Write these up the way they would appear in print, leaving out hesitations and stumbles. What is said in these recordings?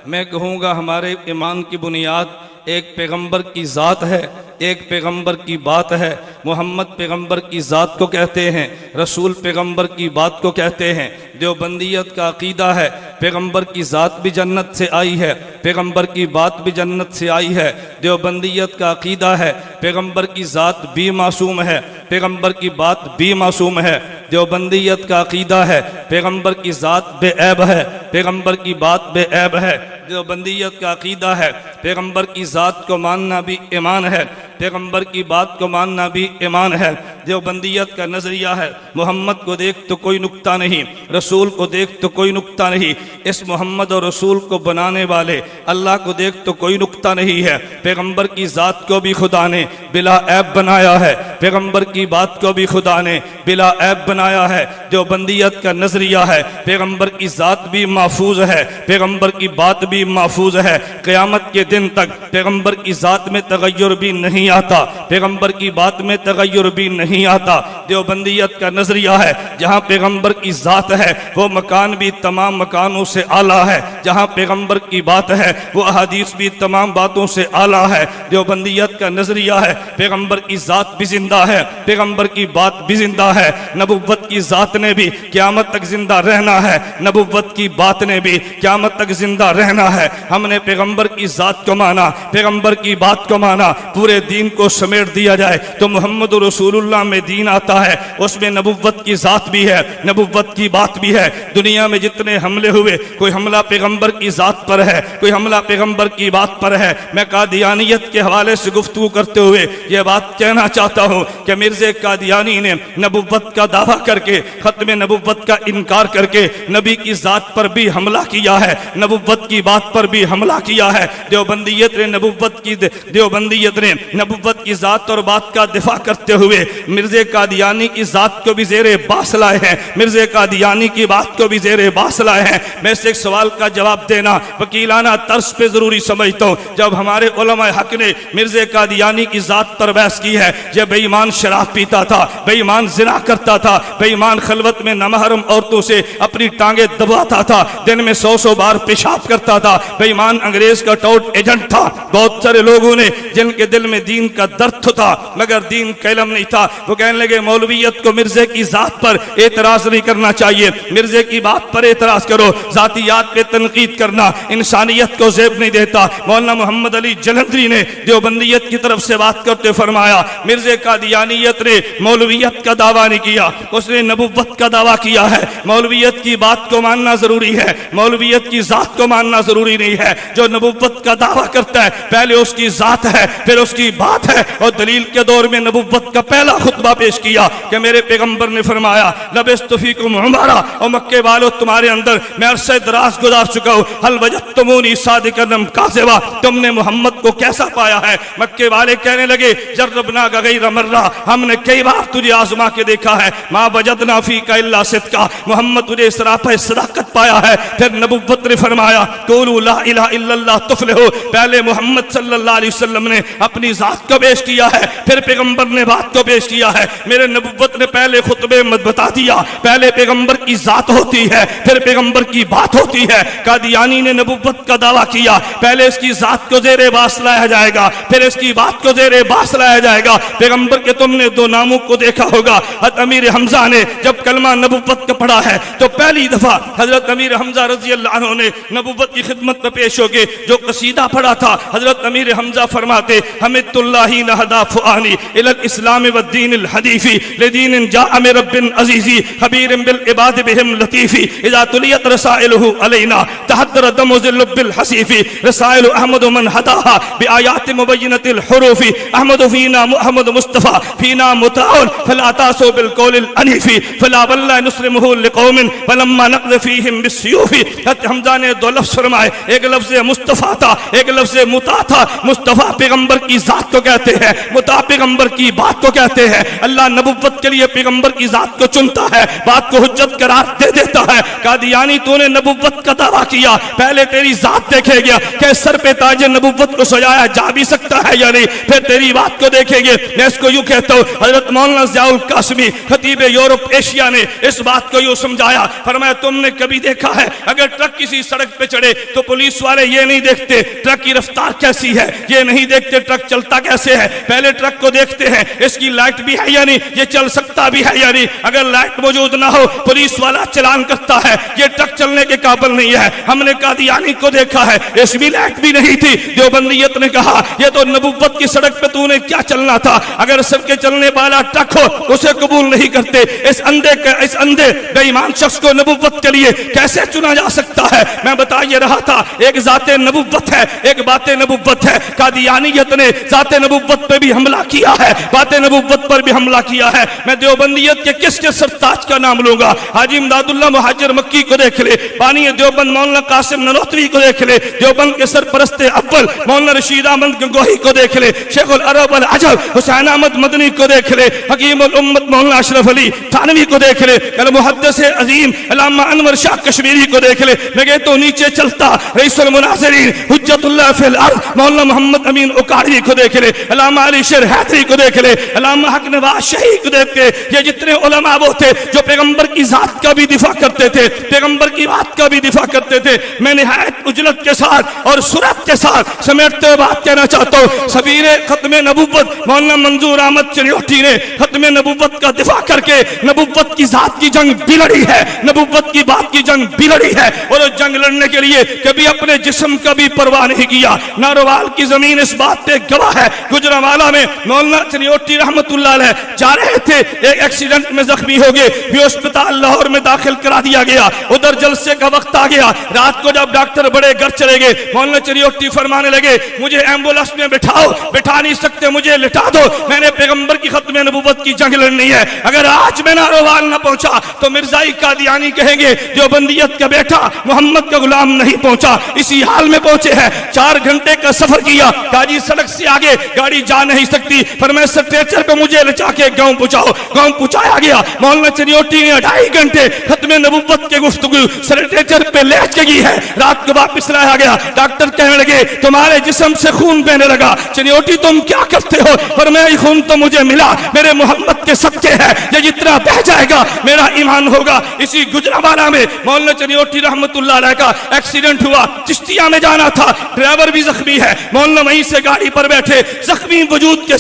मैं कहूँगा हमारे ईमान की बुनियाद एक पैगंबर की ज़ात है, एक पैगंबर की बात है। मोहम्मद पैगंबर की ज़ात को कहते हैं, रसूल पैगंबर की बात को कहते हैं। देवबंदियत का अकीदा है पैगंबर की ज़ात भी जन्नत से आई है, पैगंबर की बात भी जन्नत से आई है। देवबंदियत का अकीदा है पैगंबर की ज़ात भी मासूम है, पैगंबर की बात भी मासूम है। देवबंदियत का अकीदा है पैगंबर की ज़ात बेऐब है, पैगंबर की बात बेऐब है। देवबंदियत का अकीदा है पैगंबर की ज़ात को मानना भी ईमान है, पैगंबर की बात को मानना भी ईमान है। देवबंदियत का नज़रिया है मोहम्मद को देख तो कोई नुक्ता नहीं, रसूल को देख तो कोई नुक्ता नहीं। इस मोहम्मद और रसूल को बनाने वाले अल्लाह को देख तो कोई नुक्ता नहीं है। पैगंबर की ज़ात को भी खुदा ने बिला ऐब बनाया है, पैगंबर की बात को भी खुदा ने बिला ऐब बनाया है। देवबंदियत का नज़रिया है पैगंबर की ज़ात भी महफूज है, पैगंबर की बात भी महफूज है। क़यामत के दिन तक पैगंबर की ज़ात में तगय्युर भी नहीं आता, पैगंबर की बात में तगय्युर भी नहीं आता। देवबंदियत का नज़रिया है जहाँ पैगंबर की ज़ात है वो मकान भी तमाम मकानों से आला है, जहाँ पैगंबर की बात है वो अहादीस भी तमाम बातों से आला है। देवबंदियत का नज़रिया है पैगंबर की ज़ात भी जिंदा है, पैगंबर की बात भी जिंदा है। नबुव्वत की ज़ात ने भी क़यामत तक जिंदा रहना है, नबुव्वत की बात ने भी क़यामत तक जिंदा रहना है। हमने पैगंबर की ज़ात को माना, पैगंबर की बात को माना। पूरे दीन को समेट दिया जाए तो मोहम्मद रसूलुल्लाह में दीन आता है, उसमें नबुव्वत की ज़ात भी है, नबुव्वत की बात भी है। दुनिया में जितने हमले हुए कोई हमला पैगंबर की ज़ात पर है, कोई हमला पैगंबर की बात पर है। मैं कादियानियत के हवाले से गुफ्तगू करते हुए ये बात कहना चाहता हूँ कि मिर्ज़ा कादियानी ने नबुव्वत का दावा करके, ख़त्म नबुव्वत का इनकार करके नबी की ज़ात पर भी हमला किया है, नबुव्वत की बात पर भी हमला किया है। देवबंदियत ने नबुव्वत की ज़ात और बात का दिफा करते हुए मिर्ज़ा कादियानी की ज़ात को भी ज़ेरे बास लाए हैं, मिर्ज़ा कादियानी की बात को भी ज़ेरे बास लाए हैं। मैं इस एक सवाल का जवाब देना वकीलाना तर्ज पे ज़रूरी समझता हूँ। जब हमारे उलमाए हक ने मिर्ज़ा कादियानी की ज़ात पर बहस की है, जब बेईमान शराब पीता था, बेईमान ज़िना करता था, बेईमान खलवत में नामहरम औरतों से अपनी टांगे दबाता था, दिन में 100 बार पेशाब करता था, बेईमान अंग्रेज का टॉट एजेंट था। बहुत सारे लोगों ने जिनके दिल में दीन का दर्द था मगर दीन का इल्म नहीं था, वो कहने लगे मौलवियत को मिर्ज़े की ज़ात पर एतराज़ नहीं करना चाहिए, मिर्ज़े की बात पर एतराज़ करो। ज़ातियात पे तनकीद करना इंसानियत को ज़ेब नहीं देता। मौलाना मोहम्मद अली जलंधरी ने देवबंदियत की तरफ से बात करते फरमाया मिर्ज़ा कादियानियत ने मौलवियत का दावा नहीं किया, उसने नबुव्वत का दावा किया है। मौलवियत की बात को मानना ज़रूरी है, मौलवियत की ज़ात को मानना ज़रूरी नहीं है। जो नबुव्वत का दावा करता है पहले उसकी ज़ात है फिर उसकी बात है। और दलील के दौर में नबुव्वत का पहला खुतबा पेश किया कि मेरे पैगंबर ने फरमाया लबिस्तु फीकुम उमरा, और मक्के वालों तुम्हारे अंदर मैं अरसे दराज गुजार चुका हूँ, हल वजदतुमूनी सादिकन काज़िबा, तुमने मोहम्मद को कैसा पाया है। मक्के वाले कहने लगे जर्रबना गैर मर्रा, हमने कई बार तुझे आजमा के देखा है, मा वजदना फीका इल्ला सिद्का, मोहम्मद तुझे सरापा सदाकत पाया है। फिर नबुव्वत ने फरमाया कुलू ला इलाहा इल्लल्लाह तुफ्लिहू, पहले मोहम्मद सल्लल्लाहु अलैहि वसल्लम ने अपनी ज़ात को पेश किया है, फिर पैगंबर ने बात को पेश किया है। मेरे नबुव्वत ने पहले खुतबे में बता दिया पहले पैगंबर की ज़ात होती है फिर पैगंबर की बात होती है। कादियानी ने नबुव्वत का दावा किया पहले इसकी ज़ात को ज़ेरे बास लाया जाएगा फिर इसकी बात को ज़ेरे बास लाया जाएगा। पैगंबर के तुमने दो नामों को देखा होगा। हज़रत अमीर हमजा ने जब कलमा नबुव्वत का पढ़ा है तो पहली दफा हज़रत अमीर हमजा रज़ी अल्लाह अन्हु ने नबुव्वत की खिदमत में पेश होके जो कसीदा पढ़ा था, हज़रत अमीर हमजा फरमाते हमिदुल्लाही नहदा फुआनी इलल इस्लाम व दीनिल हदीफी लिदीन जाअ मिन रब्बिन अज़ीज़ी खबीरिन बिल इबाद बिहिम लतीफ़ी इज़ा तुलियत रसाइलुहु अलैना तहद्दर दमु ज़िल बिल हसीफ़ी रसाइल अहमद मन हदाहा बिआयात मुबय्यनतिल हुरूफ़ी अहमद फीना मुहम्मद मुस्तफ़ा फीना मुताउन फला तासु बिल कौलिल अनीफ़ी फला वल्ला नुस्रिमुहु लिक़ौमिन फलम्मा नक़ज़ फ़ीहिम बिस्सयूफ़ी। हज़रत हमजा ने दो लफ्ज़ फरमाए, एक लफ्ज़ मुस्तफ़ा था, एक लफ्ज़ मुता था। मुस्तफ़ा पैगंबर की ज़ात को कहते हैं, मुता पैगंबर की बात को कहते हैं। अल्लाह नबुव्वत के लिए पैगंबर की जात को चुनता है, बात को हुज्जत करार दे देता है। कादियानी तूने नबुव्वत का दावा किया, पहले तेरी जात देखेगा कि सर पे ताज नबुव्वत को सजाया जा भी सकता है या नहीं, फिर तेरी बात को देखेंगे। मैं इसको यूं कहता हूं, हजरत मौलाना ज़ियाउल कासिमी खतीब यूरोप एशिया ने इस बात को यूं समझाया, फरमाया तुमने कभी देखा है अगर ट्रक किसी सड़क पे चढ़े तो पुलिस वाले ये नहीं देखते ट्रक की रफ्तार कैसी है, ये नहीं देखते ट्रक चलता कैसे है, पहले ट्रक को देखते हैं इसकी लाइट भी है या नहीं, ये चल सकता भी है या नहीं। अगर लाइट मौजूद ना हो पुलिस वाला चलान करता है, ये ट्रक चलने के काबिल नहीं है। हमने कादियानी को देखा है, इसमें लाइट भी नहीं थी। देवबंदियत ने कहा ये तो नबुव्वत की सड़क पे तूने क्या चलना था, अगर सबके चलने वाला ट्रक हो उसे कबूल नहीं करते। इस अंधे बेईमान शख्स को नबुव्वत के लिए कैसे चुना जा सकता है। मैं बता ये रहा था, एक जाते नबुव्वत है, एक बातें नबुव्वत है। कादियानियत ने जाते नबुव्वत पे भी हमला किया है, बातें नबुव्वत पर भी हमला किया है। मैं देवबंदियत के किसके सरताज का नाम लूंगा, हाजी इमदादुल्लाह मुहाजिर मक्की को देख ले, बानी देवबंद मौलाना कासिम ननोतवी को देख ले, देवबंद के सरपरस्ते अव्वल मौलाना रशीद अहमद गंगोही को देख ले, शेखुल अरब अल अजब हुसैन अहमद मदनी को देख ले, हकीमुल उम्मत मौलाना अशरफ अली थानवी को देख ले, अल मुहद्दिस अजीम अल्लामा अनवर शाह कश्मीरी को देख ले। लगे तो नीचे चलता रईसुल मुनाज़िरीन हुज्जतुल्लाह फिल अर्द मौलाना मोहम्मद अमीन उकाड़ी को देख ले, अल्लामा अली शेर हैदरी को देख ले, अल्लामा हक नवाज शही को देख के, ये जितने उलमा वो थे जो पैगंबर की जात का भी दिफा करते थे, पैगंबर की बात का भी दिफा करते थे। मैं निहायत उजलत के साथ और सुरत के साथ समेटते हुए बात कहना चाहता हूँ, सफीरे खत्मे नबुव्वत मौलाना मंजूर अहमद चिन्योटी ने खत्मे नबुव्वत का दिफा करके नबुव्वत की जात की जंग भी लड़ी है, नबुव्वत की बात की जंग भी लड़ी है, और जंग लड़ने के लिए कभी अपने जिस्म का भी परवाह नहीं किया। नारोवाल की जमीन इस बात पे गवाह है। गुजरांवाला में मौलाना चिन्योटी रहमतुल्लाह अलैह जा रहे थे, एक एक्सीडेंट में जख्मी हो गए, भी अस्पताल लाहौर में दाखिल करा दिया गया। उधर जलसे का वक्त आ गया, रात को जब डॉक्टर बड़े घर चले गए, मौलाना चिन्योटी फरमाने लगे मुझे एम्बुलेंस में बिठाओ, बिठा नहीं सकते मुझे लिटा दो, मैंने पैगंबर की खत्म नबुव्वत की जंग लड़नी है। अगर आज मैं नारोवाल न पहुंचा तो मिर्जाई कादियानी कहेंगे देवबंदियत का बेटा मोहम्मद का गुलाम नहीं पहुंचा। इसी हाल में पहुंचे हैं, 4 घंटे का सफर किया, गाजी सड़क से आगे गाड़ी जा नहीं सकती, पर मैं स्ट्रेचर पे मुझे ले जाके गांव पहुंचाओ, गांव पहुंचाया गया। मौलाना चिन्योटी ने 2.5 घंटे खत्म नबुव्वत के गुफ्तगू स्ट्रेचर पे ले गई है, रात को वापस लाया गया। डॉक्टर कहने लगे तुम्हारे जिस्म से खून बहने लगा, चिन्योटी तुम क्या करते हो, पर मैं खून तो मुझे मिला मेरे मोहम्मद के सदके है, ये जितना बह जाएगा मेरा ईमान होगा। इसी गुजरांवाला में मौलाना चिन्योटी रहमतुल्लाह अलैह का एक्सीडेंट हुआ, चिश्तिया में जाना था, ड्राइवर भी जख्मी है, मौलाना वहीं से गाड़ी पर बैठे जख्मी वजूद के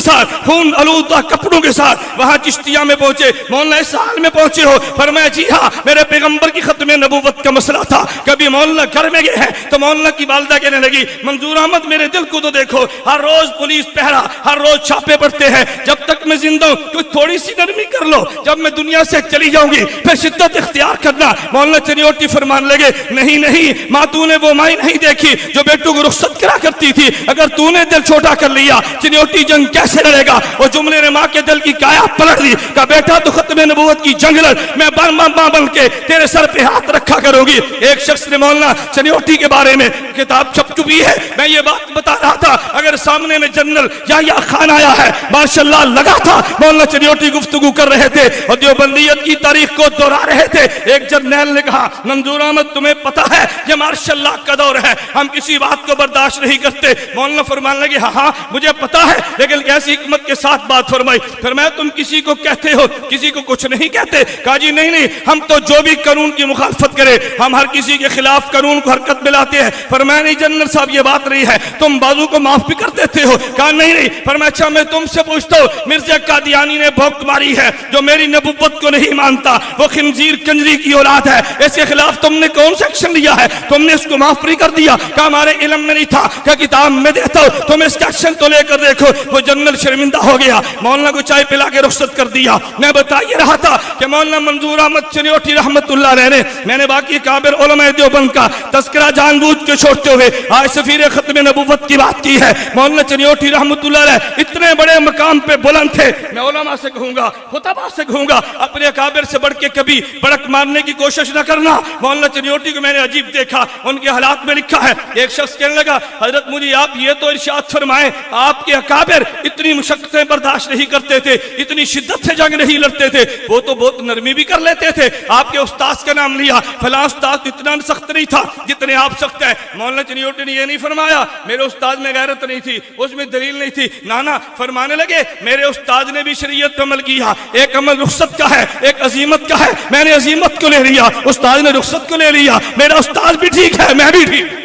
साथ खून आलूदा कपड़ों के साथ वहां चिश्तिया में पहुंचे। मौलाना इस हाल में पहुंचे हो, फरमाया जी हाँ मेरे पैगंबर की खत्म नबुव्वत का मसला था। कभी मौलाना घर में गए हैं तो मौलाना की वालिदा कहने लगी मंजूर अहमद मेरे दिल को तो देखो, हर रोज पुलिस पहरा, हर रोज छापे पड़ते हैं, जब तक मैं जिंदा हूं कोई थोड़ी सी नरमी कर लो, जब मैं दुनिया से चली जाऊंगी फिर शिद्दत इख्तियार करना। मौलाना चिन्योटी फरमान लगे नहीं माँ तूने वो माई नहीं देखी जो बेटों को रुखसत करा करती थी, अगर तूने दिल छोटा कर लिया चिन्योटी जंग कैसे लड़ेगा। और जुमले ने माँ के दिल की काया पलट दी, का बेटा तो खत्म नबुव्वत की जंग लड़, मैं मां बन के तेरे सर पे हाथ रखा करूंगी। एक शख्स ने मौलाना चिन्योटी के बारे में किताब छप चुकी है, मैं ये बात बता रहा था, अगर सामने में जनरल या खान आया है माशाल्लाह लगा था मौलाना चिन्योटी गुफ्तगू कर रहे थे और देवबंदियत की तारीख को दोहरा रहे थे। एक जर्नैल ने कहा मंजूर अहमद तुम्हें पता है ये मार्शल का दौर है, हम किसी बात को बर्दाश्त नहीं करते। मौलाना फरमान लगे हाँ मुझे पता है, लेकिन कैसी हिकमत के साथ बात फरमाई, फरमाया तुम किसी को कहते हो किसी को कुछ नहीं कहते। कहा जी नहीं हम तो जो भी कानून की मुखालफत करे हम हर किसी के खिलाफ कानून को हरकत में लाते हैं। फरमाया नहीं जनरल साहब ये बात नहीं है, तुम बाजू को माफ भी कर देते हो। कहा नहीं फरमाया अच्छा मैं तुमसे पूछता हूँ, मिर्जा कादियानी ने भौंक मारी है जो मेरी नबुव्वत को नहीं मानता, वो खिंजीर कंजरी की औलाद है, इसके खिलाफ तुमने कौन सा एक्शन लिया है, तुमने इसको माफ नहीं कर दिया। कहा हमारे इल्म में नहीं था, क्या किताब में देता हूं, तुम इसका एक्शन तो लेकर देखो। वो जनरल शर्मिंदा हो गया, मौलाना को चाय पिला के रुखसत कर दिया। मैं बता ये रहा था कि मौलाना मंजूर अहमद चिन्योटी रहमतुल्लाह अलैह ने, मैंने बाकी काबिर उलमा देवबंद का तस्करा जानबूझ के छोड़ते हुए आज सफीर खत्म नबुव्वत की बात की है। मौलाना चिन्योटी रहमतुल्लाह अलैह इतने बड़े मकाम पे बुलंद थे, मैं उलमा से कहूंगा खुतबा से कहूंगा अपने काबिर से बढ़ के कभी बड़क मारने की कोशिश न करना। मौलाना चिन्योटी को मैंने अजीब देखा, उनके हालात में लिखा है, एक शख्स कहने लगा हजरत मुझे आप ये तो इरशाद फरमाए फरमाए आपके अकाबिर इतनी मुशक्कतें बर्दाश्त नहीं करते थे, इतनी शिद्दत से जंग नहीं लड़ते थे, वो तो बहुत नरमी भी कर लेते थे। आपके उस्ताद का नाम लिया, फलां उस्ताद इतना सख्त नहीं था जितने आप सख्त है। मौलाना चनियोटी ने यह नहीं फरमाया मेरे उस्ताद में गैरत नहीं थी, उसमें दलील नहीं थी, नाना फरमाने लगे मेरे उस्ताद ने भी शरीयत पर अमल किया। एक अमल रुखसत का है, एक अजीमत का है, मैंने अजीमत को ले लिया, उस्ताद ने रुखसत को ले लिया। मेरा उस्ताद भी ठीक है, मैं भी ठीक।